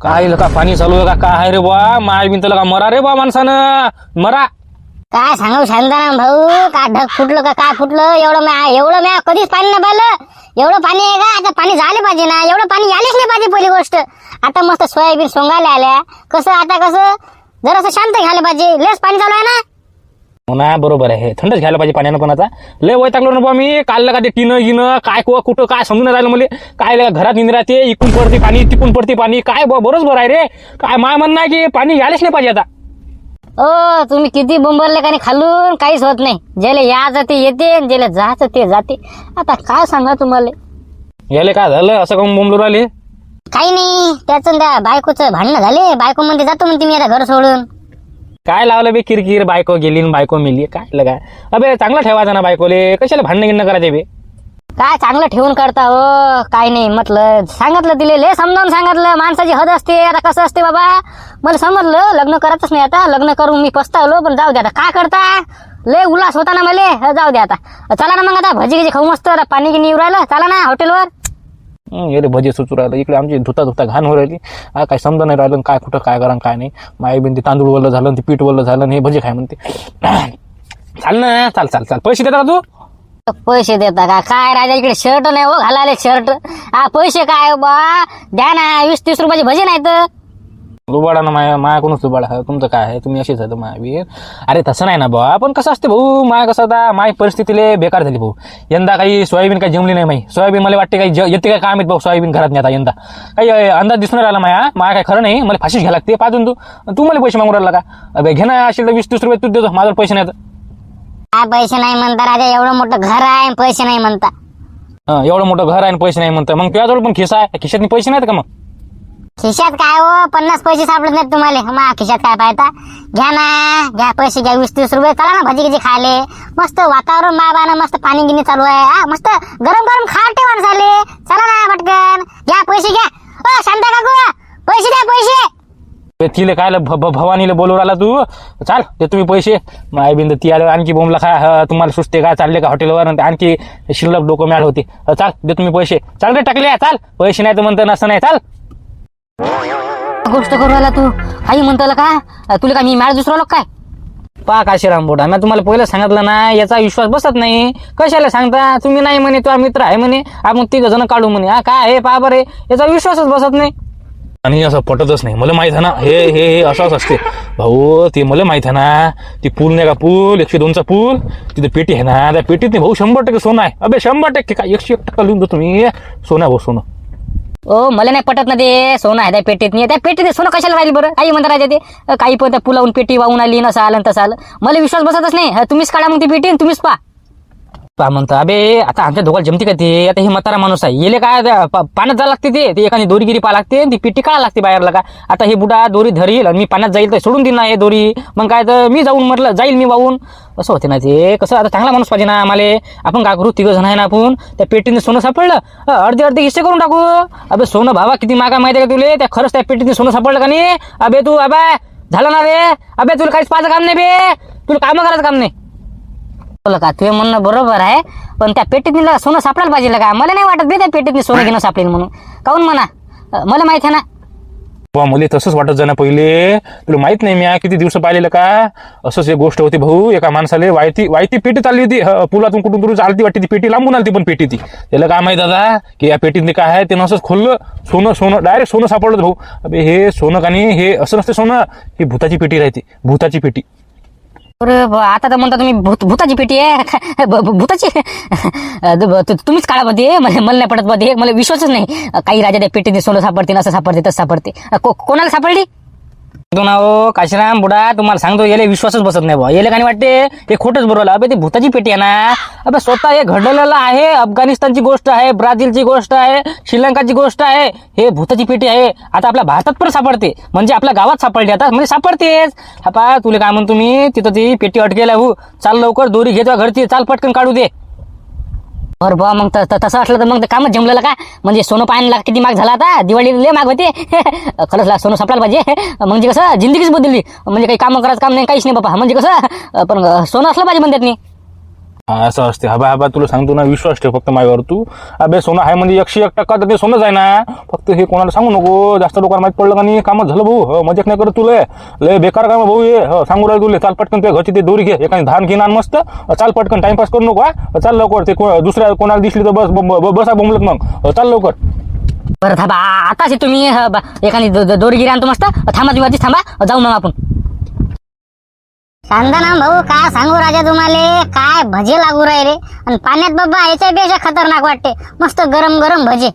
काय का पाणी चालू आहे का काय रे बा माय बिन का मरा रे बा माणसानं मरा. काय सांगू शांताराम भाऊ, काय ढग फुटलं का काय फुटलं? एवढं म्या कधीच पाणी नाही पाहिलं. एवढं पाणी आहे का? आता पाणी झाले पाहिजे ना, एवढं पाणी यायलाच नाही पाहिजे. पहिली गोष्ट आता मस्त सोयाबीन सोंगायला आल्या, कसं जरासं शांत घ्यायला पाहिजे. लेस पाणी चालू आहे ना. हो ना, बरोबर आहे. थंडच घ्यायला पाहिजे पाण्यानं. पण आता लय वैतागलो ना बा मी. काल का ते टिनं गिनं काय कुठं काय समजून राहिलं मला. काय घरात निंद राहते, इकून पडते पाणी तिकून पडते पाणी. काय बरोबर आहे रे. काय माय म्हणणं आहे की पाणी यायलाच नाही पाहिजे आता. ओ तुम्ही किती बोंबरले का नाही, खालून काहीच होत नाही. ज्याला यायचं ते येते, ज्याला जायचं ते जाते. आता काय सांगा तुम्हाला. याले काय झालं असं काऊन बोंबलू राहिले? काही नाही, त्याचं त्या बायकोचं भांडणं झाले. बायको म्हणते जातो म्हणते मी आता घर सोडून. काय लावलं बे किरकिर, बायको गेली न बायको मिली. काय लगा अबे चांगलं ठेवायचं ना बायकोले. कशाला भांडणं गिणं करायचे बे. काय चांगलं ठेवून करता हो. काय नाही म्हटलं, सांगितलं दिले समजावून सांगितलं. माणसाची हद असते. आता कसं असते बाबा, मला समजलं लग्न करायचंच नाही. आता लग्न करून मी पस्तावलो, पण जाऊ द्या आता. काय करता, लय उल्हास होता ना मला. जाऊ द्या आता. चला ना मग आता भजी गिजी खाऊ मस्त. पाणी गिनी येऊ राहिलं, चला ना हॉटेलवर. येरे भजी सुचू राहिलं इकडे. आमची धुता घाण हो राहिली. काय समजा नाही राहिलं काय कुठं काय करा काय नाही. माई बिन ते तांदूळ वल्लं झालं, ते पीठ वल्लं झालं, हे भजी खाय म्हणते. चाल ना, चाल पैसे देता का तू? पैसे देता का काय? राजा इकडे शर्ट नाही हो घालायला. शर्ट पैसे काय बा, द्या ना. 20-30 रुपयाची भजी नाही तर. लुबाडा ना मायाकडूनच लुबाडा आहे. तुमचं काय आहे, तुम्ही असेच आहे मायावीर. अरे तसं नाही ना बा, पण कसं असते भाऊ, माय कसं आता माय परिस्थितीले बेकार झाली भाऊ. यंदा काही सोयाबीन काही जमली नाही माही. सोयाबीन मला वाटते काही येते काय काम येत भाऊ. सोयाबीन घरात नाही आता यंदा. काही अंदाज दिसून राहिला माया काय खरं नाही. मला फाशीच घ्यायला लागते. पाजून तू मला पैसे मागून राहिला का? अबे घे ना, असेल तर 20-30 रुपये तू देतो. माझ्यावर पैसे नाही तर. काय पैसे नाही म्हणता राजा? एवढं मोठं घर आहे, पैसे नाही म्हणता. एवढं मोठं घर आहे आणि पैसे नाही म्हणतं. मग तुझ्याजवळ पण खिसा आहे, खिशात पैसे नाहीत का मग? खिशात काय हो, 50 पैसे सापडत नाहीत तुम्हाला. मग खिशात काय पाहता? घ्या ना, घ्या पैसे घ्या. 20-30 रुपये. चला ना भजी गिजी खायले. मस्त वातावरण माबाना, मस्त पाणी गिनी चालू आहे. मस्त गरम गरम खाटे माणसाले. चला ना पटकन घ्या पैसे घ्या. शांता काकू, पैसे द्या पैसे. तिले काय भवानीला बोलू राहिला तू? चाल ते तुम्ही पैसे. माय बिंद ती आलं आणखी बोंबला खा. तुम्हाला सुचते का? चालले का हॉटेलवर? आणखी शिल्लक डोकं मॅड होते. चाल दे तुम्ही पैसे. चाल रे टाकले. चाल पैसे नाही तर म्हणतं नसं नाही. चाल गोष्ट करू राहिला तू. काही म्हणतो का तुला? काय मी मॅड दुसरा लोक काय? पा काशीराम बोटा, मी तुम्हाला पहिलं सांगितलं ना, याचा विश्वास बसत नाही. कशाला सांगता तुम्ही? नाही म्हणे तुझा मित्र आहे म्हणे, आपण 3 जण काढू म्हणे. काय हे पा बरे, याचा विश्वासच बसत नाही. आणि असं पटतच नाही. मला माहित आहे ना, हे असंच असते भाऊ. ते मला माहित आहे ना, ती पूल नाही का, पूल 102चा पूल, तिथे पेटी आहे ना, त्या पेटीत नाही भाऊ 100% सोनं आहे. अबे 100% काय 101% लिहून दो तुम्ही. सोनं भाऊ सोनं. ओ मला नाही पटत ना ते. सोनं आहे त्या पेटीत नाही. त्या पेटीत सोनं कशाला राहील बरं? काही म्हणता राजा ते. काही पण त्या पुलावून पेटी वाहून आली, नसं आलं तसं आलं. मला विश्वास बसतच नाही. तुम्हीच काढा मग ती पेटी, तुम्हीच पा म्हणता. अबे आता आमच्या दोघांना जमती का ते? आता हे म्हातारा माणूस आहे, येले काय पाण्यात जायला लागते. ते एखादी दोरीगिरी पा लागते, ती पेटी काढा लागते बाहेरला का. आता हे बुडा दोरी धरील आणि मी पाण्यात जाईल तर सोडून देईन ना हे दोरी. मग काय तर मी जाऊन म्हटलं जाईल मी वाहून. असं होते ना ते. कसं आता चांगला माणूस पाहिजे ना आम्हाला. आपण काय करू, 3 जण आहे ना आपण. त्या पेटीने सोनं सापडलं, अर्धे हिस्से करून टाकू. अबे सोनं भावा किती मागा माहिती आहे का तुले? त्या खरंच त्या पेटीने सोनं सापडलं का नाही? अबे तू अबे झालं ना रे. अबे तुला काहीच पाहायचं काम नाही बे. तुला कामं करायचं काम नाही. बोल का, तुझे म्हणणं बरोबर आहे. पण त्या पेटीत सोनं सापडायला पाहिजे का? मला नाही वाटत बे त्या पेटीत सोनं घेणं सापडेल म्हणून. काहून म्हणा, मला माहित आहे ना. मला तसंच वाटत जाणं पहिले. तुला माहित नाही मी किती दिवस पाहिलेलं का? असंच एक गोष्ट होती भाऊ. एका माणसाले वायती पेटी चालली होती. पुलातून कुठून चालती वाटते ती पेटी, लांबून आलती पण पेटी ती. त्याला काय माहित दादा की या पेटीतले काय आहे. ते असंच खोललं, सोनं डायरेक्ट सोनं सापडलं भाऊ. अबे हे सोनं का नाही, हे असं नसते सोनं. ही भूताची पेटी राहते, भूताची पेटी. अरे आता तर म्हणता तुम्ही भूताची पेटी आहे. भूताची तुम्हीच काळा मध्ये. मला नाही पडत मध्ये. मला विश्वासच नाही. काही राजा त्या पेटीने सोनं सापडते, असं सापडते तसं सापडते. कोणाला सापडली? हो काशीराम बुडा, तुम्हाला सांगतो याला विश्वासच बसत नाही बा. याला काही वाटते हे खोटंच बरोबर. अबे ती भूताची पेटी आहे ना. अबे स्वतः हे घडलेलं आहे. अफगाणिस्तानची गोष्ट आहे, ब्राझीलची गोष्ट आहे, श्रीलंकाची गोष्ट आहे. हे भूताची पेटी आहे. आता आपल्या भारतात पण सापडते, म्हणजे आपल्या गावात सापडली. आता म्हणजे सापडतेच. हा तुला काय म्हणतो मी, तिथं ती पेटी अटकेल आहे भाऊ. चाल लवकर दोरी घेतो घरची, चाल पटकन काढू दे. बरं बा, मग तसं असलं तर मग कामच जमलेलं का? म्हणजे सोनं पाहायला किती माग झाला आता. दिवाळीला लय माग होते. खरंच सोनं सापडायला पाहिजे. म्हणजे कसं जिंदगीच बदलली. म्हणजे काही काम करायचं काम नाही, काहीच नाही बाबा. म्हणजे कसं पण सोनं असलं पाहिजे म्हणतात मी. हा असं असते. हबा तुला सांगतो ना, विश्वास ठेव फक्त माझ्यावर तू. अबे सोनं आहे म्हणजे 101% तर ते सोनंच आहे ना. फक्त हे कोणाला सांगू नको, जास्त लोकांना माहित पडलं का नाही कामच झालं भाऊ. हो मजाक नाही करत तुला, लय बेकार काम भाऊ हे. हो सांगू राहिलो तुला, चाल पटकन त्या घरची ते दोरी घे, एखादी धान घेऊन आण मस्त. चाल पटकन, टाइमपास करू नको. हा चाल लवकर, ते दुसऱ्या कोणाला दिसली तर बसा बोंबलत मग. चाल लवकर. बरं थांबा, आताच तुम्ही एखादी दोरीगिरी आणतो मस्त. थांबा तुम्ही आधीच थांबा, जाऊ मग आपण. शांताराम भाऊ काय सांगू राजा तुम्हाला, काय भजे लागू राहिले. आणि पाण्यात बाबा याच्यापेक्षा खतरनाक वाटते, मस्त गरम गरम भजे.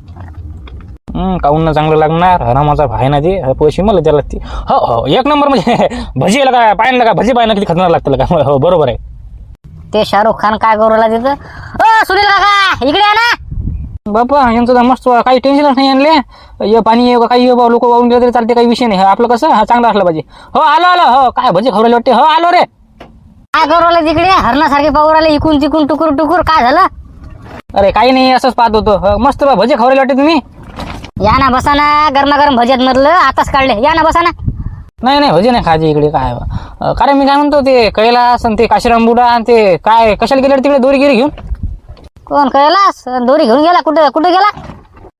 काहून ना चांगलं लागणार, हरामाचा भाई ना ते पैसे मला द्यायला लागते. हो हो एक नंबर म्हणजे भजीला काय पाहिलं का, भजी पाहिलं किती खतरनाक लागतं का. हो बरोबर आहे. ते शाहरुख खान काय करू राहिला तिथं. सुनील काका इकडे या ना. बापा यांचं तर मस्त, काही टेन्शन नाही आणले. ये पाणी ये काही लोक वाहून गेले तरी चालते, काही विषय नाही. आपलं कसं हा चांगलं असलं पाहिजे. हो आलो हो, काय भजी खाऊ राहिले वाटते. हो आलो रे. काय करू राहिले तिकडे, हरणासारखे पाहू राहिले इकून तिकून टुकूर टुकूर. काय झालं. अरे काही नाही, असंच पाहत होतो. मस्त भजी खाऊ राहिले वाटते तुम्ही. या ना बसा ना, गरमागरम भज्यात मधलं आताच काढले. या ना बसा ना. नाही भजी नाही खायचे इकडे. काय कारण मी काय म्हणतो, ते कैलास आणि ते काशीराम बुडा आणि ते काय कशाला गेले तिकडे दोरीगिरी घेऊन. कोण कैलास दोरी घेऊन गेला, कुठे कुठे गेला.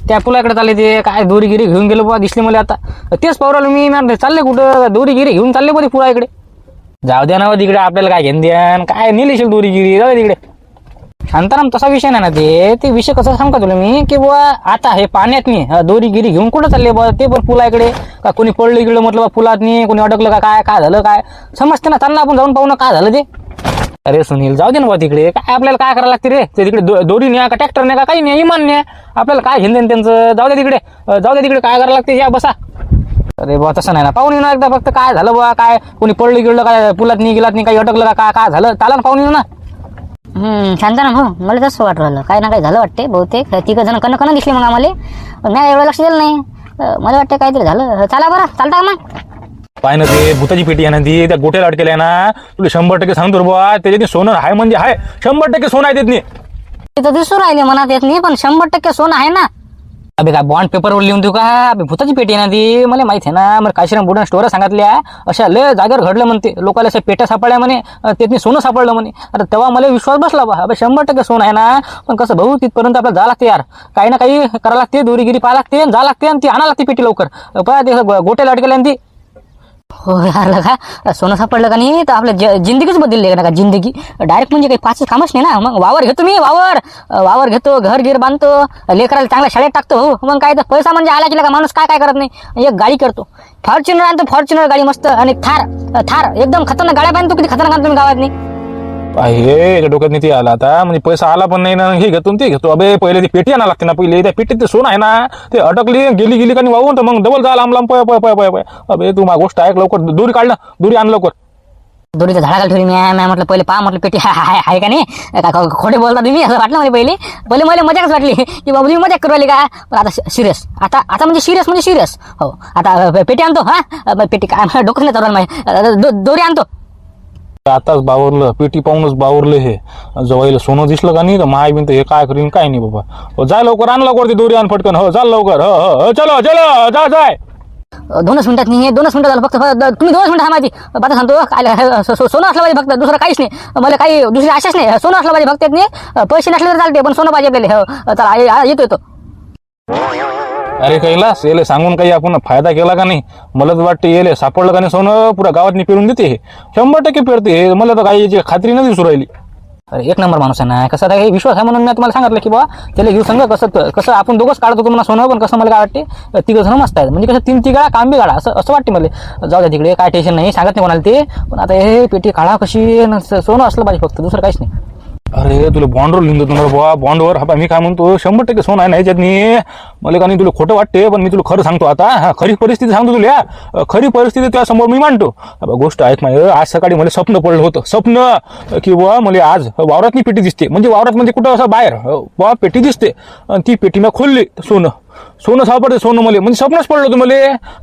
त्या पुलाकडे चालले ते, काय दोरीगिरी घेऊन गेलो बा, दिसले मला आता. तेच पावरालो मी चालले कुठं, दोरीगिरी घेऊन चालले बरी पुळा इकडे. जाऊ द्या ना तिकडे, आपल्याला काय घेऊन द्या, काय नेलेशील दोरीगिरी, जाऊ तिकडे. शांताराम तसा विषय नाही ना ते विषय कसं सांगता तुला मी, की बुवा आता हे पाण्यात मी दोरीगिरी घेऊन कुठं चालले बा, ते पण पुला इकडे का कोणी पडलं इकडे म्हटलं बा पुलात नाही, कोणी अडकलं का, काय झालं काय समजते ना. चाललं आपण जाऊन पाहू ना काय झालं ते. अरे सुनील जाऊ दे ना बा तिकडे, काय आपल्याला काय करायला लागते रे. ते तिकडे दोरी न्या का ट्रॅक्टर न्या का काही नाही, इमान न्या, आपल्याला काय घेऊन त्यांचं. जाऊ दे तिकडे, जाऊ दे तिकडे, काय करायला लागते या बसा. अरे बा तसं नाही ना, पाहून येऊ ना एकदा फक्त. काय झालं बा, काय कोणी पडलं गिळलं काय, पुलात नाही गेलात नाही, काही अटकलं का, काय झालं चाला ना, पाहून येऊ ना. शांताराम हो, मला तसं वाटू राहिलं काय ना काही झालं वाटते. बहुतेक तिघ जण कन दिसले मग आम्हाला. नाही एवढं लक्ष दिलं नाही. मला वाटतं काहीतरी झालं. चला बरं, चालता मग. पाय ना ते भूताची पेटी आहे ना ती, त्या गोट्याला अडकेल आहे ना. तुला 100% सांगतो रे बुवा, त्याच्यात सोनं आहे म्हणजे आहे, 100% सोनं आहे त्यातनी. तिथं दिसून राहिले मनात येत नाही, पण 100% सोनं आहे ना. अबे काय बॉन्ड पेपरवर लिहून देऊ का. अबे भूताची पेटी आहे ना ती, मला माहिती आहे ना. मग काशीराम बुडा स्टोऱ्या सांगितल्या, अशा लय जागेवर घडलं म्हणते. लोकांना अशा पेट्या सापडल्या म्हणे, त्यातनी सोनं सापडलं म्हणे. आता तेव्हा मला विश्वास बसला बा, अबे 100% सोनं आहे ना. पण कसं भाऊ, तिथपर्यंत आपल्याला जा लागते यार, काही ना काही करायला लागते, दोरीगिरी पाहा लागते, जा लागते आणि ती आणा लागते पेटी लवकर. पहा ते गोट्याला अडकेल आणि ती. हो यार का सोनं सापडलं का नाही तर आपल्या जिंदगीच बदलली का जिंदगी डायरेक्ट. म्हणजे काही पाच कामच नाही ना. मग वावर घेतो मी, वावर घेतो, घर गिर बांधतो, लेकराला चांगल्या शाळेत टाकतो. हो मग काय तर पैसा म्हणजे आला की का माणूस काय काय करत नाही. एक गाडी करतो, फॉर्च्युनर आणतो, फॉर्च्युनर गाडी मस्त. आणि थार एकदम खतरनाक गाड्या बांधतो. किती खतरनाक आणतो मी गावात नाही. हे डोक्यात नाही ते आला आता, म्हणजे पैसा आला पण नाही ना, हे घेतो ते घेतो. अबे पहिले ती पेटी आणा लागते ना, पहिले त्या पेटीत ते सोनं आहे ना, ते अटकली गेली का नाही वाहून, तर मग डबल जा लांब लांब पय. अबे तू माझी गोष्ट ऐक लवकर, दोरी काढ ना, दोरी आण लवकर. दोरीच्या झाडाखाली ठेवली मी म्हटलं पहिले पहा म्हटलं पेटी आहे का नाही. खोटे बोलता तुम्ही असं वाटलं मला पहिले मला मजाकच वाटली की बाबा तुम्ही मजाक करू राहिली का. पण आता सिरियस, आता म्हणजे सिरियस हो. आता पेटी आणतो. पेटी काय डोकं नाही चालू माझ्या, दोरी आणतो. आताच बावरलं, पेटी पाहूनच बावरलं. हे जवळ सोनं दिसलं का नाही तर माय बिन हे काय करीन काय नाही बाबा. जा लवकर आण, लवकर ती दोरी आण फटकन. हो चाल लवकर. हो चलो जाय. 2 मिनिटात नाही, 2 मिनिटं झालं फक्त. तुम्ही 2 मिनिटं थांबायची. आता सांगतो काय सोनं असलं पाहिजे फक्त, दुसरं काहीच नाही. मला काही दुसरी आशाच नाही. सोनं असलं पाहिजे फक्त. नाही पैसे नसले तर चालते, पण सोनं पाहिजे आपल्याला. हो चला येतो. अरे कैलास, येले सांगून काही आपण फायदा केला का नाही. मला तर वाटतं येले सापडलं का नाही सोनं, पुरा गावात पेरून देते. हे 100% पेरते हे. मला तर काही याची खात्री नाही दिसू राहिली. अरे एक नंबर माणूस आहे ना. कसं आता हे विश्वास आहे म्हणून मी तुम्हाला सांगितलं की बाबा त्याला घेऊ सांग. कसं आपण दोघंच काढत होतो म्हणा सोनं, पण कसं मला काय वाटते तिघं जण मस्त आहेत. म्हणजे कसं 3 तिघा काम बी काढा असं वाटते मला. जाऊ द्या तिकडे, काय टेन्शन नाही, सांगत नाही कोणाला ते. पण आता हे पेटी काढा कशी, सोनं असलं पाहिजे फक्त, दुसरं काहीच नाही. अरे तुला बॉन्डवर लिहून देतो ना बुवा, बॉन्डवर. हा मी काय म्हणतो, 100% सोनं आहे ना ह्याच्यातनी. मला का नाही तुला खोटं वाटते, पण मी तुला खरं सांगतो आता. हा खरी परिस्थिती सांगतो तुला. खरी परिस्थिती तुझ्या समोर मी मांडतो. गोष्ट ऐक माझं. आज सकाळी मला स्वप्न पडलं होतं. स्वप्न की बुवा मला आज वावरातली पेटी दिसते. म्हणजे वावरात म्हणजे कुठं असं बाहेर बुवा पेटी दिसते. आणि ती पेटी मी खोलली, सोनं सापडते. सोनं मला म्हणजे स्वप्नच पडलं होतं मला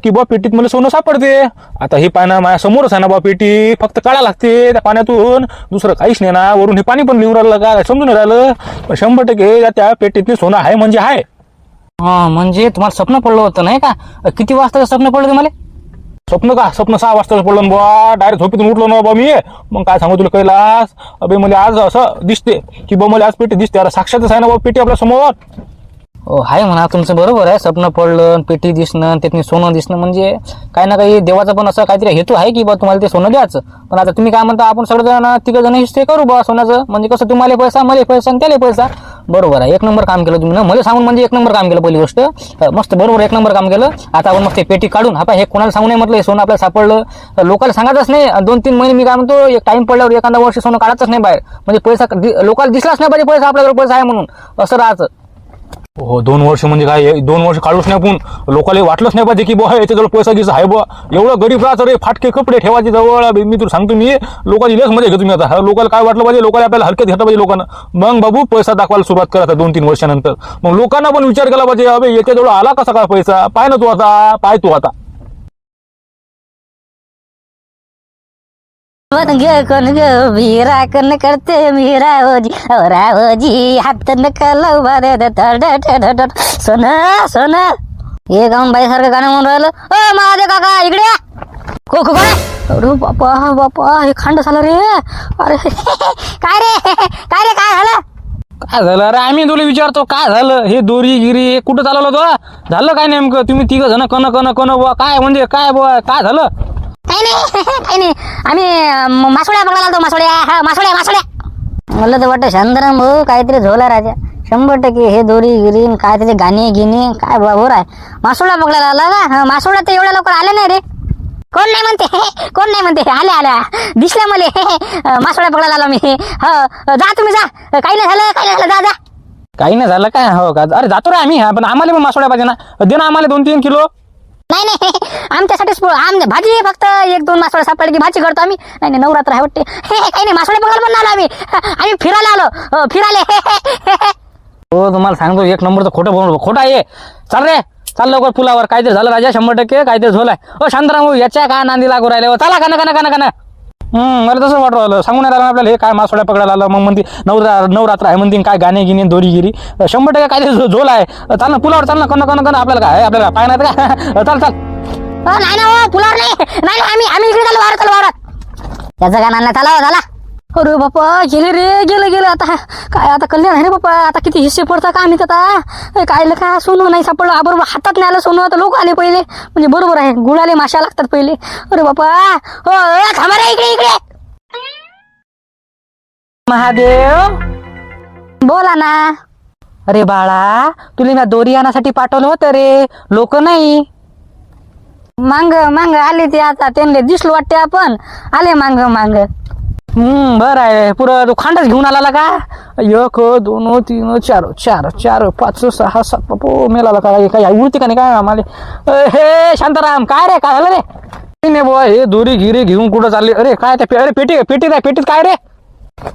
की बा पेटीत मला सोनं सापडते. आता हे पाना माझ्या समोरच आहे ना बा पेटी, फक्त काढा लागते त्या पाण्यातून, दुसरं काहीच नाही ना. वरून हे पाणी पण लिहून राहिलं का समजून राहिलं. पण 100% त्या पेटीतले सोनं आहे म्हणजे आहे. म्हणजे तुम्हाला स्वप्न पडलं होतं नाही का. किती वाजता स्वप्न पडलं तुम्हाला. स्वप्न 6 वाजता पडलं बुवा, डायरेक्ट झोपेतून उठलो ना बा मी. मग काय सांगू तुला कैलास, अबे मला आज असं दिसते की बा मला आज पेटी दिसते. अरे साक्षातच आहे ना बा पेटी आपल्या समोर. हो आहे म्हणा, तुमचं बरोबर आहे. स्वप्न पडलं, पेटी दिसणं, त्यातनी सोनं दिसणं, म्हणजे काही ना काही देवाचा पण असं काहीतरी हेतू आहे की बा तुम्हाला ते सोनं द्यायचं. पण आता तुम्ही काय म्हणता, आपण सगळेजण 3 जण हिस्से करू बा सोन्याचं, म्हणजे कसं तुम्हाला पैसा, मला पैसा आणि त्याला पैसा. बरोबर आहे, 1 नंबर काम केलं तुम्ही ना, मला सांगून म्हणजे 1 नंबर काम केलं. पहिली गोष्ट मस्त, बरोबर 1 नंबर काम केलं. आता आपण मस्त पेटी काढून आपण हे कोणाला सांगू नये म्हटलं, हे सोनं आपल्याला सापडलं लोकांना सांगायचंच नाही. 2-3 महिने मी काय म्हणतो, एक टाइम पडल्यावर एखादा वर्ष सोनं काढायचंच नाही बाहेर, म्हणजे पैसा लोकांना दिसलाच नाही पाहिजे पैसा आपल्याकडे पैसा आहे म्हणून, असं राहायचं. हो 2 वर्ष म्हणजे काय, 2 वर्ष काढूच नाही आपण. लोकांना वाटलंच नाही पाहिजे की बुवा याच्याजवळ पैसा गिसा आहे बुवा. एवढं गरीब राहतं रे, फाटके कपडे ठेवायचे जवळ. मी तुला सांगतो, मी लोकांची लस मध्ये घेतो तुम्ही. आता लोकांना काय वाटलं पाहिजे, लोकांना आपल्याला हलक्यात घेतलं पाहिजे लोकांना. मग बाबू पैसा दाखवायला सुरुवात करा 2-3 वर्षानंतर. मग लोकांना पण विचार केला पाहिजे, अबे याच्याजवळ आला कसा काय पैसा, पाय ना तू आता, पाय तू आता. कोण ग मीरा कन करते मीरा रावजी हात नका सोनं सोनं हे गाऊन बाईसारखं गाणं म्हणून राहिलं. महादेव काका इकडे या. काय अरे बापा हे खांड झालं रे. अरे काय झालं. काय झालं अरे, आम्ही तुला विचारतो काय झालं. हे दोरी गिरी कुठं चालवलं तो, झालं काय नेमकं. तुम्ही 3 जण कन बुवा, काय म्हणजे काय बुवा, काय झालं. काही नाही आम्ही मासोळ्या बघायला आलो. मासोळ्या मला तर वाटतं शांताराम भाऊ काहीतरी झोला राजा 100% हे दोरी गिरीन काय त्याचे गाणे गिणे काय बरोबर आहे. मासोळा बघायला आला का. मासोळा तर एवढ्या लवकर आले नाही रे. कोण नाही म्हणते आल्या दिसल्या मला. मासोळा बघायला आलो मी. जा तुम्ही जा, काही नाही झालं जा. काही नाही झालं काय. हो का, अरे जातो रे आम्ही. पण आम्हाला पण मासोळ्या पाहिजे ना, दे ना आम्हाला 2-3 किलो. नाही आमच्यासाठीच भाजी फक्त 1-2 मासोळ्या सापडले की भाजी करतो आम्ही. नाही नवरात्र आहे वाटते. काही नाही मासोळ्या बघायला पण आलो आम्ही फिरायला आलो फिरायला. हो तुम्हाला सांगतो 1 नंबरचं खोटं आहे. चाल लवकर पुलावर. काय ते झालं राजा, 100% काय ते झोलाय. शांताराम भाऊ याच्या काय नांदी लागू राहिले. चला का मला तसं वाटू राहिलं. सांगून राहिलं आपल्याला हे काय मासोळ्या पकडायला आलं. मग म्हणते नवरात्र आहे म्हणते, काय गाणे गिणे दोरीगिरी. 100% काय ते झोल आहे. चाल ना पुलावर, चाल ना कन आपल्याला काय आपल्याला पाय नाही का. चाल नाही ना पुलावर नाही आम्ही इकडे चालू वावरात. त्याचं गाणं नाही झाला. अरे बापा गेले आता काय. आता कल्याण आहे रे बापा. आता किती हिस्से पडतात का आम्ही आता. काय सोनं नाही सापडलं. बरोबर हातात नाही आलं सोनं. तर लोक आले पहिले, म्हणजे बरोबर आहे गुळाले माशा लागतात पहिले. अरे बापा हो थांबा रे इकडे. महादेव बोला ना. अरे बाळा, तुला मी दोरी आणण्यासाठी पाठवलं होतं रे, लोक नाही. मांग आले ते. आता त्यांना दिसलो वाटते आपण आले मांग. बरं आहे. पुरं तू खांडच घेऊन आला का. 1 2 3 4 5 6 7 बापो मेला काय उलती का नाही काय आम्हाला. हे शांताराम काय रे, काय झालं रे. नाही बुवा, हे दोरी गिरी घेऊन कुठं चालले. अरे काय अरे पेटीत काय रे.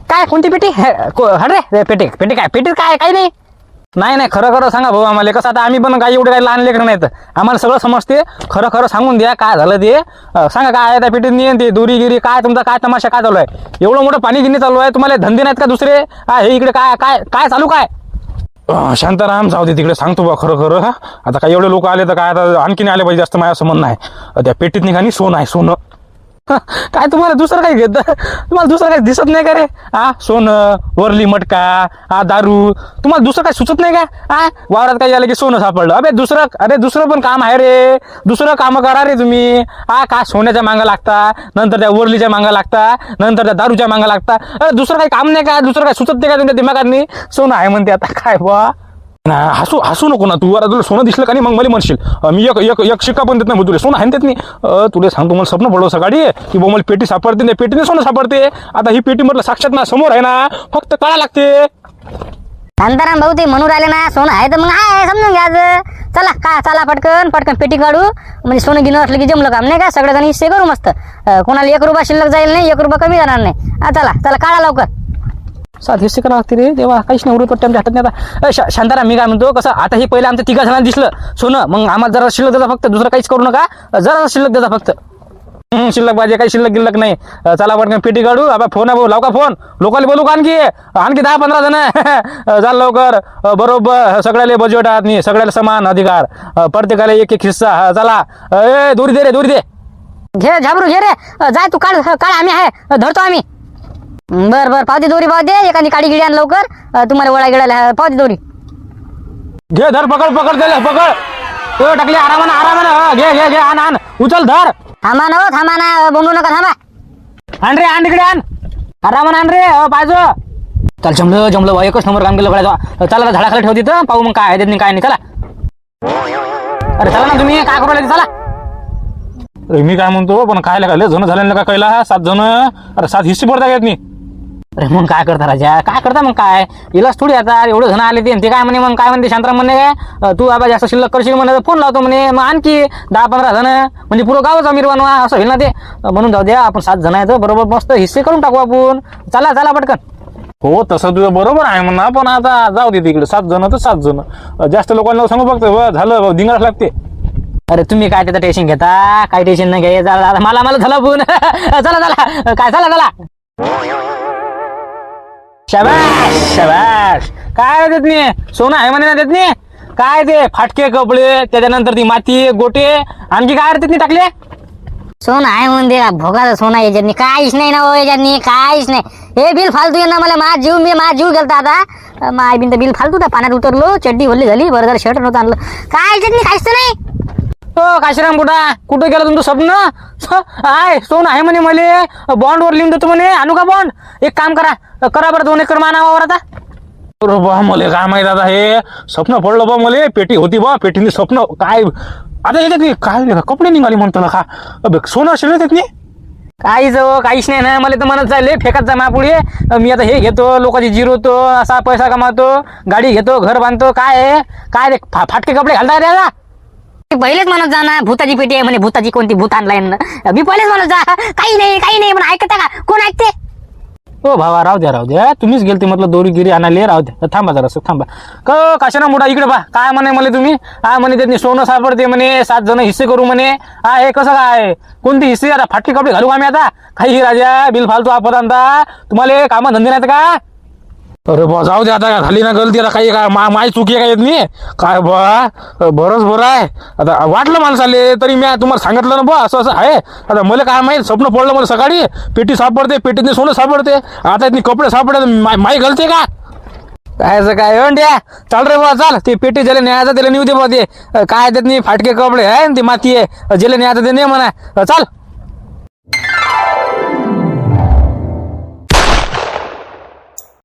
काय कोणती पेटी. हट रे पेटी काय काही नाही खरं सांगा भाऊ आम्हाला. कसं आता आम्ही पण काही एवढे काही लहान लेकर नाहीत, आम्हाला सगळं समजते. खरं सांगून द्या काय झालं ते. सांगा काय आहे त्या पेटीत नाही ते दोरीगिरी काय, तुमचा काय तमाशा काय चालू आहे. एवढं मोठं पाणी गिनी चालू आहे, तुम्हाला धंदे नाहीत का दुसरे. हे इकडे काय चालू काय. शांताराम जाऊ दे तिकडे, सांगतो बा खरं. आता काय एवढे लोक आले तर काय आता आणखीन आले पाहिजे, जास्त माझ्या असं म्हणणं आहे. त्या पेटीत निघाली सोनं आहे सोनं. काय तुम्हाला दुसरं काही घेत, तुम्हाला दुसरं काही दिसत नाही का रे. सोनं, वरली मटका, दारू, तुम्हाला दुसरं काही सुचत नाही का. वावरात काही आलं की सोनं सापडलं. दुसरं पण काम आहे रे. दुसरं काम करा रे तुम्ही. काय सोन्याच्या मागं लागता, नंतर त्या वरलीच्या मागं लागता, नंतर त्या दारूच्या मागं लागता. दुसरं काही काम नाही का, दुसरं काही सुचत नाही का तुमच्या दिमागात नाही. सोनं आहे म्हणते आता काय बा. हसू नको ना तू. आता तुला सोनं दिसलं का नाही मग मला म्हणशील मी एक शिक्का पण देत नाही तुला. सोनं आहे देत नाही. तुला सांगतो मला स्वप्न पडलं सकाळी की मला पेटी सापडते, त्या पेटीने सोनं सापडते. आता ही पेटी म्हटलं साक्षात ना समोर आहे ना, फक्त कळा लागते. शांताराम भाऊ ते म्हणून राहिले ना सोनं आहे तर मग आहे समजून घ्यायचं. चला पटकन पेटी काढू, म्हणजे सोनं गिनं असलं की जमलं काम नाही का. सगळेजण हिस्से करू मस्त. कोणाला 1 रुपया शिल्लक जाईल नाही, 1 रुपया कमी जाणार नाही. चला काढा लवकर. 7 हिस्से करावं लागते रे देवा. काहीच नाही उरत पट्ट्या हटत नाही आता. शांताराम मी काय म्हणतो, कसं आता हे पहिले आमच्या 3 जणांना दिसलं सोनं, मग आम्हाला जरा शिल्लक द्यायचा फक्त, दुसरं काहीच करू नका. जरा शिल्लक द्यायचा फक्त. शिल्लक पाहिजे, काही शिल्लक गिल्लक नाही. चला पटकन पेटी काढू. आता फोन आहे भाऊ, लाव का फोन. लोकांना बोलू का आणखी 10-15 जण. चाल लवकर. बरोबर सगळ्याला बजेट आहात, सगळ्याला समान अधिकार, प्रत्येकाला 1 हिस्सा. चला दोरी दे. घे झाबरू घे रे जाय तू काढ काढ आम्ही आहे धरतो आम्ही बर पावती दोरी पावते एखादी काडी गिडी आण लवकर तुम्हाला वळा गिळायला पावती दोरी घे धर पकड त्याला पकड टाकली आरामानं घे आण उचल धर थांबा ना बोंबू नका थांबा आण रे आण इकडे आण आरामानं आण रे पाहिजे चल जमलं बा एकच नंबर काम केलं गड्या चला झाडाखाली ठेवती तर पाहू मग काय आहे त्यात काय नाही चला अरे चला ना तुम्ही काय करू राहिले चला अरे मी काय म्हणतो पण काय लय जण झाले का कैला 7 जण अरे 7 हिस्से पडता येत नाही अरे मग काय करता राजा काय करता मग काय इलाच थोडी आता एवढे जण आले ते काय म्हणे मग काय म्हणते शांतराम म्हणे काय तू बाबा जास्त शिल्लक करशील म्हणे फोन लावतो म्हणे मग आणखी 10-15 जण म्हणजे पुरं गावच अमीर बनवा असं होईल ना ते म्हणून जाऊ द्या आपण 7 जण आहेत बरोबर मस्त हिस्से करून टाकू आपण चला पटकन हो तसं तुझं बरोबर आहे म्हणा पण आता जाऊ दे तिकडे 7 जण तर 7 जण जास्त लोकांना सांगू फक्त झालं दिंगाच लागते अरे तुम्ही काय त्याचं टेन्शन घेता काय टेन्शन नाही घ्यायचं मला झालं फोन चला काय चला शाबाश काय देत नाही सोनं आहे म्हणे ना देत नाही काय ते फाटके कपडे त्याच्यानंतर ती माती गोटे आणखी काय देत नाही टाकले सोनं आहे म्हणून दे भोगाचं सोनं याच्यानी काहीच नाही ना हो याच्यानी काहीच नाही हे बिल फालतू ना मला माझा जीव गेलता आता माय बिन बिल फालतू त्या पाण्यात उतरलो चड्डी भरली झाली बरं जरा शर्ट नव्हतं आणलं काय याच्यानी काहीच तर नाही हो काशीराम कुठं गेलं तुमचं स्वप्न आहे सोनं आहे म्हणे मला बॉन्डवर लिहून देतो म्हणे आणू का बॉन्ड एक काम करा बरं 2 एकर मानावर आता बा मला काय माहित आता हे स्वप्न पडलं बा मला पेटी होती बा पेटीने स्वप्न काय आता याच्यात काय कपडे निघाले म्हणतो का सोनं असेल ना त्यातनी काहीच नाही ना मला तर म्हणत चालले फेकत जा मापुढे मी आता हे घेतो लोकांची जिरवतो असा पैसा कमावतो गाडी घेतो घर बांधतो काय रे फाटके कपडे घालता द्या पहिलेच म्हणत जा ना भूताची पेटी आहे म्हणे भूताची कोणती भूत आणलाय मी पहिलेच म्हणत जा काही नाही म्हणून ऐकता का कोण ऐकते हो भावा राहू द्या तुम्हीच गेलते म्हटलं दोरीगिरी आणायला राहू द्या थांबा जरा थांबा काशाना मोठा इकडे बा काय म्हणे मला तुम्ही म्हणे त्यांनी सोनं सापडते म्हणे 7 जण हिस्से करू म्हणे हे कसं काय कोणते हिस्से आता फाटके कपडे घालू आम्ही आता काही राजा बिल फालतू आपत आणता तुम्हाला काम धंदे नाहीत का अरे बा जाऊ दे आता झाली ना गलती आता काही काय माय चुकी काय येत नाही काय बा बरं आहे आता वाटलं माणसाले तरी मी तुम्हाला सांगितलं ना बा असं आहे आता मला काय माहित स्वप्न पडलं मला सकाळी पेटी सापडते पेटीतले सोनं सापडते आता इतनी कपडे सापडते माई गलती का काय द्या चाल रे बा चाल ते पेटी ज्याला न्यायचं त्याला नेऊ दे बा ते काय त्यात फाटके कपडे आहे ती माती आहे ज्याला न्यायचं ते नाही म्हणा चाल